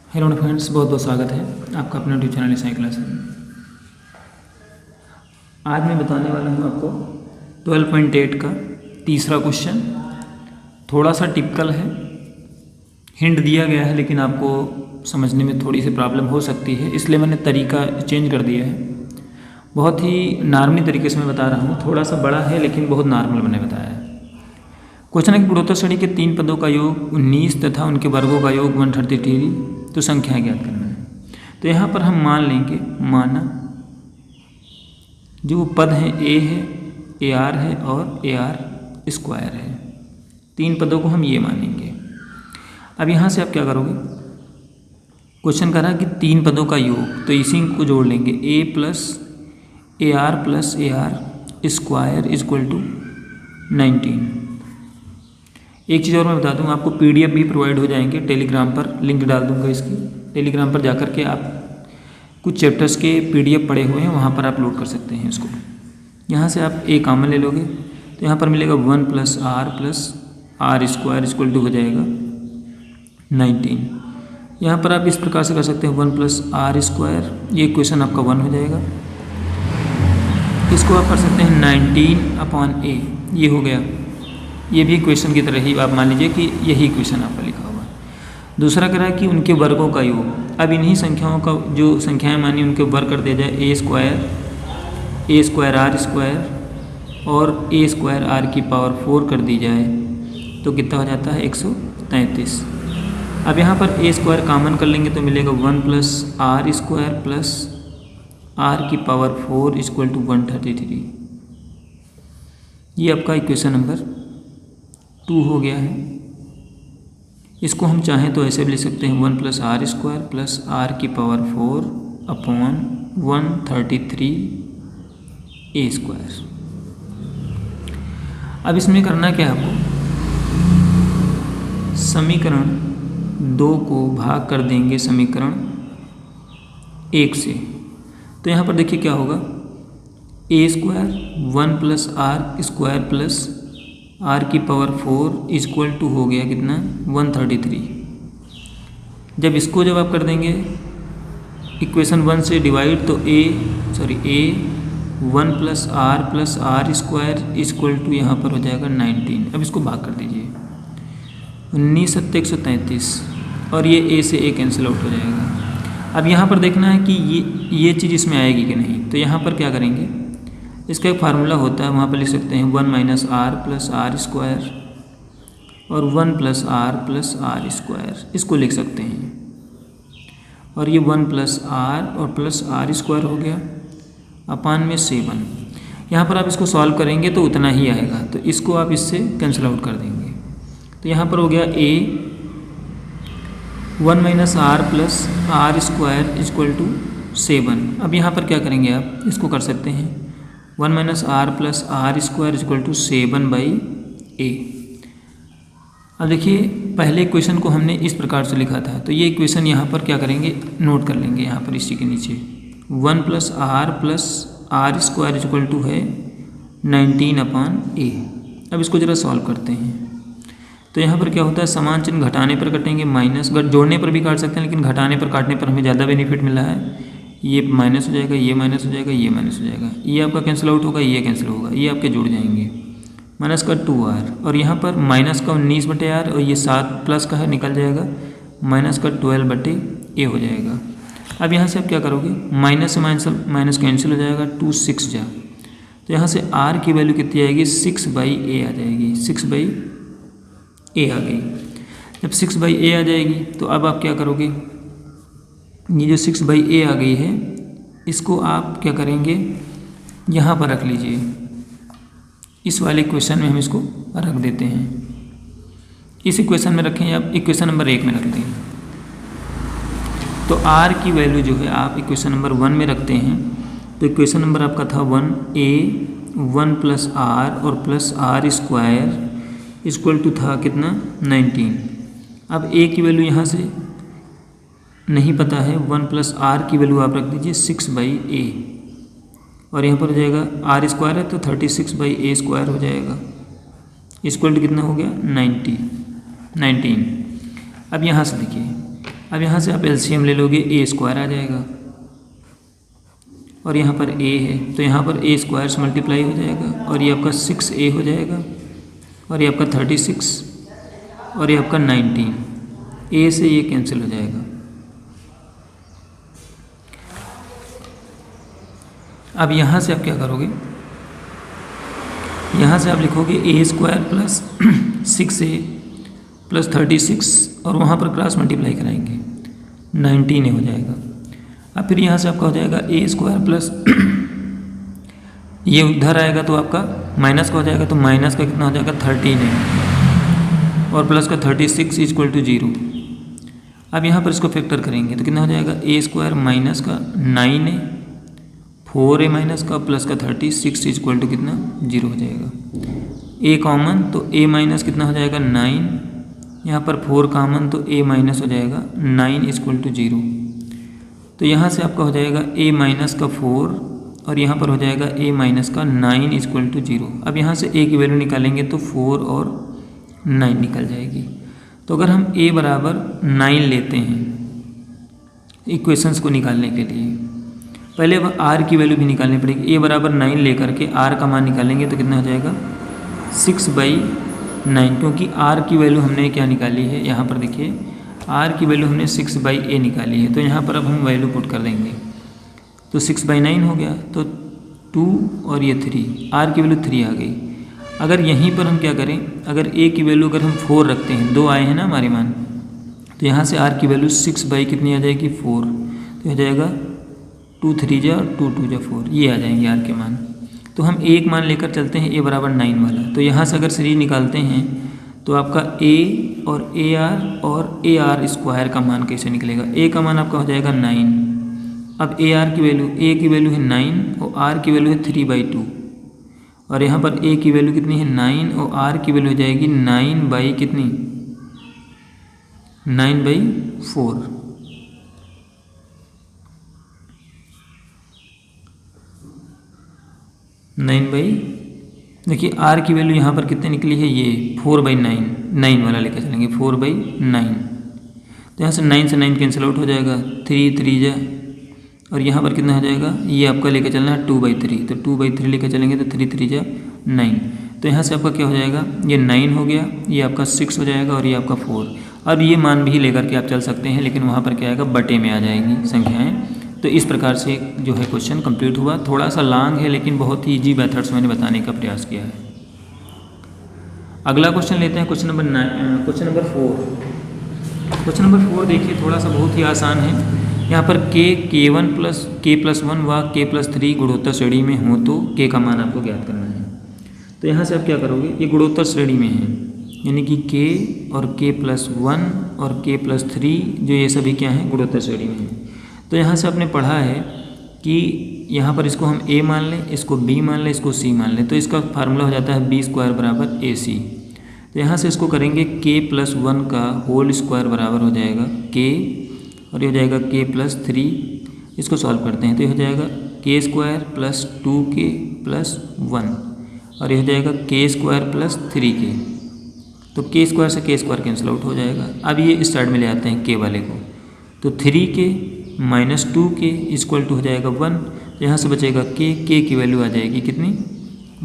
Hello friends, बहुत बहुत स्वागत है आपका अपने यूट्यूब चैनल साइंस क्लास में। आज मैं बताने वाला हूँ आपको 12.8 का तीसरा क्वेश्चन। थोड़ा सा टिपिकल है, हिंट दिया गया है लेकिन आपको समझने में थोड़ी सी प्रॉब्लम हो सकती है, इसलिए मैंने तरीका चेंज कर दिया है। बहुत ही नॉर्मली तरीके से मैं बता रहा हूँ, थोड़ा सा बड़ा है लेकिन बहुत नॉर्मल मैंने बताया है। क्वेश्चन है कि गुणोत्तर श्रेणी के 3 पदों का योग 19 तथा उनके वर्गों का योग 133, तो संख्याएं ज्ञात करना है। तो यहाँ पर हम मान लेंगे, माना जो पद हैं ए है, ए आर है और ए आर स्क्वायर है। 3 पदों को हम ये मानेंगे। अब यहाँ से आप क्या करोगे, क्वेश्चन कर रहा है कि 3 पदों का योग, तो इसी को जोड़ लेंगे, A plus A R square equal to 19। एक चीज़ और मैं बता दूं, आपको पीडीएफ भी प्रोवाइड हो जाएंगे टेलीग्राम पर, लिंक डाल दूंगा इसकी। टेलीग्राम पर जाकर के आप कुछ चैप्टर्स के पीडीएफ पड़े हुए हैं, वहाँ पर आप लोड कर सकते हैं इसको। यहाँ से आप ए कॉमन ले लोगे तो यहाँ पर मिलेगा 1 plus are square equal to हो जाएगा 19। यहाँ पर आप इस प्रकार से कर सकते हैं 1 प्लस आर स्क्वायर, ये इक्वेशन आपका 1 हो जाएगा। इसको आप कर सकते हैं 19/a, ये हो गया। ये भी इक्वेशन की तरह ही आप मान लीजिए कि यही इक्वेशन आपका लिखा हुआ है। दूसरा कह रहा है कि उनके वर्गों का योग। अब इन्हीं संख्याओं का जो संख्याएं मानी उनके वर्ग कर दिया जाए, ए स्क्वायर आर स्क्वायर और ए स्क्वायर आर की पावर 4 कर दी जाए तो कितना हो जाता है 133। अब यहाँ पर ए स्क्वायर कॉमन कर लेंगे तो मिलेगा 1 plus are square plus are की पावर 4 इक्वल टू 133। ये आपका इक्वेशन नंबर 2 हो गया है। इसको हम चाहें तो ऐसे भी लिख सकते हैं 1 plus are square plus are की पावर 4 अपॉन 133 ए स्क्वायर। अब इसमें करना क्या है आपको, समीकरण 2 को भाग कर देंगे समीकरण 1 से। तो यहाँ पर देखिए क्या होगा, A square 1 plus are square plus are की पावर 4 इक्वल टू हो गया कितना 133। जब आप कर देंगे इक्वेशन 1 से डिवाइड तो a 1 plus are square equal to यहाँ पर हो जाएगा 19। अब इसको भाग कर दीजिए, 19 × 133 और ये ए से ए कैंसिल आउट हो जाएगा। अब यहाँ पर देखना है कि ये चीज़ इसमें आएगी कि नहीं। तो यहाँ पर क्या करेंगे, इसका एक फार्मूला होता है, वहाँ पर लिख सकते हैं 1 minus r plus are square और 1 प्लस आर स्क्वायर, इसको लिख सकते हैं। और ये 1 प्लस आर और प्लस आर स्क्वायर हो गया अपान में 7। यहाँ पर आप इसको सॉल्व करेंगे तो उतना ही आएगा, तो इसको आप इससे कैंसिल आउट कर देंगे। तो यहाँ पर हो गया a 1 minus r plus are square equal to 7। अब यहाँ पर क्या करेंगे, आप इसको कर सकते हैं 1 minus r plus are square equal to 7/a। अब देखिए पहले इक्वेशन को हमने इस प्रकार से लिखा था, तो ये इक्वेशन यहाँ पर क्या करेंगे, नोट कर लेंगे यहाँ पर इसी के नीचे 1 plus are square equal to है 19/a। अब इसको ज़रा सॉल्व करते हैं। तो यहाँ पर क्या होता है, समान चिन्ह घटाने पर कटेंगे, माइनस जोड़ने पर भी काट सकते हैं, लेकिन घटाने पर काटने पर हमें ज़्यादा बेनिफिट मिला है। ये माइनस हो जाएगा, ये माइनस हो जाएगा, ये माइनस हो जाएगा, ये आपका कैंसिल आउट होगा, ये कैंसिल होगा, ये आपके जुड़ जाएंगे। माइनस का 2r और यहाँ पर माइनस का 19/r और ये 7 प्लस का है, निकल जाएगा, माइनस का 12/a हो जाएगा। अब यहाँ से आप क्या करोगे, माइनस से माइनस कैंसिल हो जाएगा, 2 6 जा, तो यहाँ से r की वैल्यू कितनी आएगी, 6/a आ जाएगी, 6/a आ गई। जब 6/a आ जाएगी तो अब आप क्या करोगे, ये जो 6/a आ गई है इसको आप क्या करेंगे, यहाँ पर रख लीजिए, इस वाले इक्वेशन में हम इसको रख देते हैं। इस इक्वेशन में रखें या इक्वेशन नंबर 1 में रख दें। तो r की वैल्यू जो है आप इक्वेशन नंबर 1 में रखते हैं, तो इक्वेशन नंबर आपका था 1a 1 प्लस आर और plus are square equal to था कितना 19। अब a की वैल्यू यहाँ से नहीं पता है, 1 प्लस आर की वैल्यू आप रख दीजिए 6/a और यहाँ पर हो जाएगा आर स्क्वायर है तो 36/a स्क्वायर हो जाएगा, इक्वल टू कितना हो गया 19। अब यहाँ से देखिए अब यहाँ से आप एलसीएम ले लोगे, ए स्क्वायर आ जाएगा और यहाँ पर ए है तो यहाँ पर ए स्क्वायर से मल्टीप्लाई हो जाएगा और ये आपका 6a हो जाएगा और ये आपका 36 और ये आपका 19, ए से ये कैंसिल हो जाएगा। अब यहाँ से आप क्या करोगे, यहाँ से आप लिखोगे ए स्क्वायर प्लस 6a प्लस 36 और वहाँ पर क्रॉस मल्टीप्लाई कराएंगे 19 हो जाएगा। अब फिर यहाँ से आपका हो जाएगा ए स्क्वायर प्लस ये उधर आएगा तो आपका माइनस का हो जाएगा, तो माइनस का कितना हो जाएगा 13 और प्लस का 36 इक्वल टू 0। अब यहाँ पर इसको फैक्टर करेंगे तो कितना हो जाएगा, ए स्क्वायर माइनस का 9a 4a माइनस का प्लस का 36 इक्वल टू कितना 0 हो जाएगा। ए कॉमन तो a माइनस कितना हो जाएगा 9, यहाँ पर 4 कॉमन तो a माइनस हो जाएगा 9 इक्वल टू 0। तो यहाँ से आपका हो जाएगा a माइनस का 4 और यहाँ पर हो जाएगा a माइनस का 9 इक्वल टू 0। अब यहाँ से a की वैल्यू निकालेंगे तो 4 और 9 निकल जाएगी। तो अगर हम a बराबर 9 लेते हैं इक्वेशंस को निकालने के लिए, पहले अब r की वैल्यू भी निकालनी पड़ेगी। a बराबर 9 लेकर के r का मान निकालेंगे तो कितना हो जाएगा 6/9, क्योंकि r की वैल्यू हमने क्या निकाली है, यहाँ पर देखिए r की वैल्यू हमने 6/a निकाली है। तो यहाँ पर अब हम वैल्यू पुट कर देंगे तो 6/9 हो गया, तो 2 और ये 3, r की वैल्यू 3 आ गई। अगर यहीं पर हम क्या करें, अगर a की वैल्यू अगर हम 4 रखते हैं, 2 आए हैं ना हमारे मान, तो यहाँ से r की वैल्यू 6 कितनी आ जाएगी 4, तो हो जाएगा 2 3 जा 2 2 जा 4, ये आ जाएंगे r के मान। तो हम एक मान लेकर चलते हैं a बराबर 9 वाला। तो यहाँ से अगर सीरीज निकालते हैं तो आपका a और ar स्क्वायर का मान कैसे निकलेगा, a का मान आपका हो जाएगा 9। अब a की वैल्यू है 9 और r की वैल्यू है 3/2 और यहाँ पर a की वैल्यू कितनी है 9 और r की वैल्यू हो जाएगी 9 कितनी 9/4। देखिए r की वैल्यू यहाँ पर कितनी निकली है, ये 4/9, 9 वाला लेकर चलेंगे 4/9। तो यहाँ से 9 से 9 कैंसिल आउट हो जाएगा, 3 3 जा और यहाँ पर कितना हो जाएगा, ये आपका लेकर चलना है 2/3, तो 2/3 लेकर चलेंगे तो 3 3 जा 9। तो यहाँ से आपका क्या हो जाएगा, ये 9 हो गया, ये आपका 6 हो जाएगा और ये आपका 4। अब ये मान भी लेकर के आप चल सकते हैं, लेकिन वहाँ पर क्या आएगा, बटे में आ जाएंगी संख्याएँ। तो इस प्रकार से जो है क्वेश्चन कंप्लीट हुआ। थोड़ा सा लॉन्ग है लेकिन बहुत ही ईजी मेथड्स मैंने बताने का प्रयास किया है। अगला क्वेश्चन लेते हैं, क्वेश्चन नंबर 4। क्वेश्चन नंबर 4 देखिए थोड़ा सा बहुत ही आसान है। यहाँ पर k1 प्लस k+1 व k+3 गुणोत्तर श्रेणी में हो तो k का मान आपको ज्ञात करना है। तो यहाँ से आप क्या करोगे, ये गुणोत्तर श्रेणी में है, यानी कि k और k+1 और k+3 जो ये सभी क्या हैं, गुणोत्तर श्रेणी में है। तो यहाँ से आपने पढ़ा है कि यहाँ पर इसको हम a मान लें, इसको b मान लें, इसको c मान लें, तो इसका फार्मूला हो जाता है b² बराबर ac। तो यहाँ से इसको करेंगे k+1 का होल स्क्वायर बराबर हो जाएगा k और ये हो जाएगा k+3। इसको सॉल्व करते हैं तो ये हो जाएगा k² प्लस 2k प्लस 1 और ये हो जाएगा k² प्लस 3k। तो k² से k² कैंसिल आउट हो जाएगा। अब ये इस साइड में ले आते हैं k वाले को, तो 3k minus 2k equal to हो जाएगा 1। यहाँ से बचेगा k की वैल्यू आ जाएगी कितनी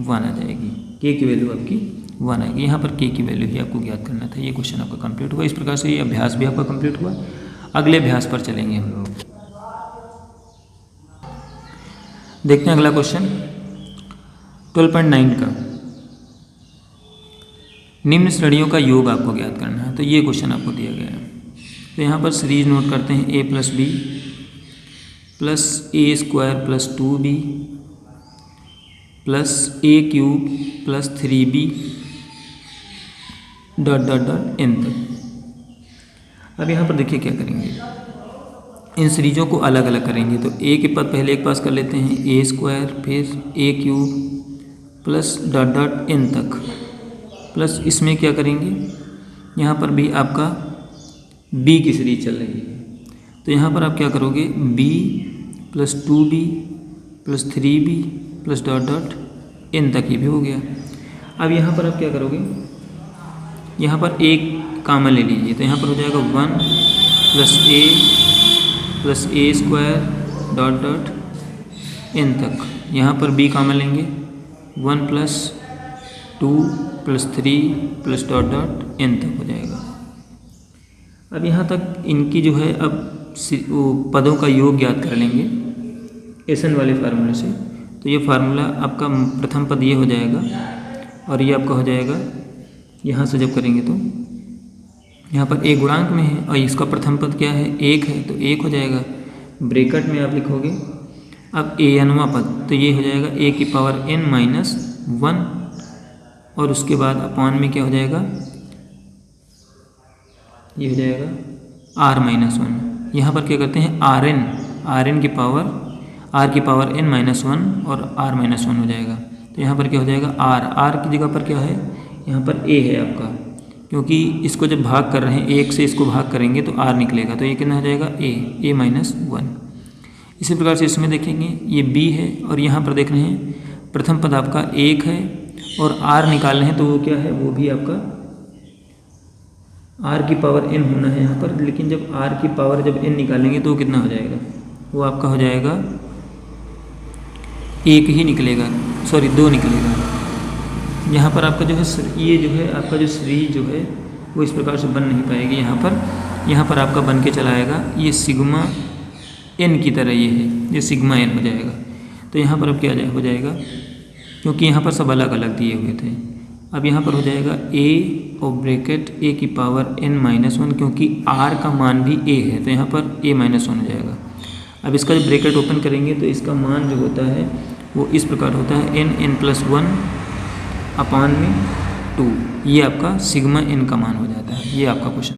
1 आ जाएगी, k की वैल्यू आपकी 1 आएगी। यहाँ पर k की वैल्यू ही आपको ज्ञात करना था। ये क्वेश्चन आपका कंप्लीट हुआ। इस प्रकार से ये अभ्यास भी आपका कंप्लीट हुआ। अगले अभ्यास पर चलेंगे हम लोग। देखते हैं अगला क्वेश्चन 12.9 का, निम्न श्रेणियों का योग आपको ज्ञात करना है। तो ये क्वेश्चन आपको दिया गया है। तो यहाँ पर सीरीज नोट करते हैं, a plus b plus a² plus 2b plus a³ plus 3b dot dot dot n तक। अब यहाँ पर देखिए क्या करेंगे, इन सीरीजों को अलग अलग करेंगे। तो a के पास पहले एक पास कर लेते हैं a² फिर a³ plus dot dot n तक, प्लस इसमें क्या करेंगे, यहाँ पर भी आपका b की सीरीज चल रही है। तो यहाँ पर आप क्या करोगे, b plus 2b plus 3b plus dot dot n तक, ये भी हो गया। अब यहाँ पर आप क्या करोगे, यहाँ पर एक कॉमन ले लीजिए। तो यहाँ पर हो जाएगा 1 प्लस ए स्क्वायर डॉट डॉट n तक। यहाँ पर b कॉमन लेंगे 1 plus 2 plus 3 plus dot dot n तक हो जाएगा। अब यहाँ तक इनकी जो है अब वो पदों का योग ज्ञात कर लेंगे एसन वाले फार्मूले से। तो ये फार्मूला आपका प्रथम पद ये हो जाएगा और ये आपका हो जाएगा, यहाँ से जब करेंगे तो यहाँ पर a गुणांक में है और इसका प्रथम पद क्या है 1 है, तो 1 हो जाएगा। ब्रैकेट में आप लिखोगे अब anवां पद, तो ये हो जाएगा a की पावर n माइनस 1 और उसके बाद अपॉन में क्या हो जाएगा, ये हो जाएगा r माइनस 1। यहाँ पर क्या करते हैं rn की पावर r की पावर n माइनस 1 और r माइनस 1 हो जाएगा। तो यहाँ पर क्या हो जाएगा r की जगह पर क्या है, यहाँ पर a है आपका, क्योंकि इसको जब भाग कर रहे हैं 1 से इसको भाग करेंगे तो r निकलेगा, तो ये कितना हो जाएगा a माइनस 1। इसी प्रकार से इसमें देखेंगे ये b है और यहाँ पर देख रहे हैं प्रथम पद आपका 1 है और r निकाल रहे हैं, तो वो क्या है, वो भी आपका r की पावर n होना है यहाँ पर। लेकिन जब r की पावर जब n निकालेंगे तो वो कितना हो जाएगा, वो आपका हो जाएगा 1 ही निकलेगा, सॉरी 2 निकलेगा। यहाँ पर आपका जो है ये जो है आपका जो सीरीज जो है वो इस प्रकार से बन नहीं पाएगी। यहाँ पर आपका बन के चला आएगा ये सिग्मा n की तरह, ये है ये सिग्मा n हो जाएगा। तो यहाँ पर अब क्या हो जाएगा, क्योंकि यहाँ पर सब अलग अलग दिए हुए थे। अब यहाँ पर हो जाएगा a और ब्रैकेट a की पावर n माइनस 1, क्योंकि r का मान भी a है तो यहाँ पर a माइनस 1 हो जाएगा। अब इसका जब ब्रैकेट ओपन करेंगे तो इसका मान जो होता है वो इस प्रकार होता है n प्लस 1 अपॉन में 2, ये आपका सिग्मा n का मान हो जाता है। ये आपका क्वेश्चन।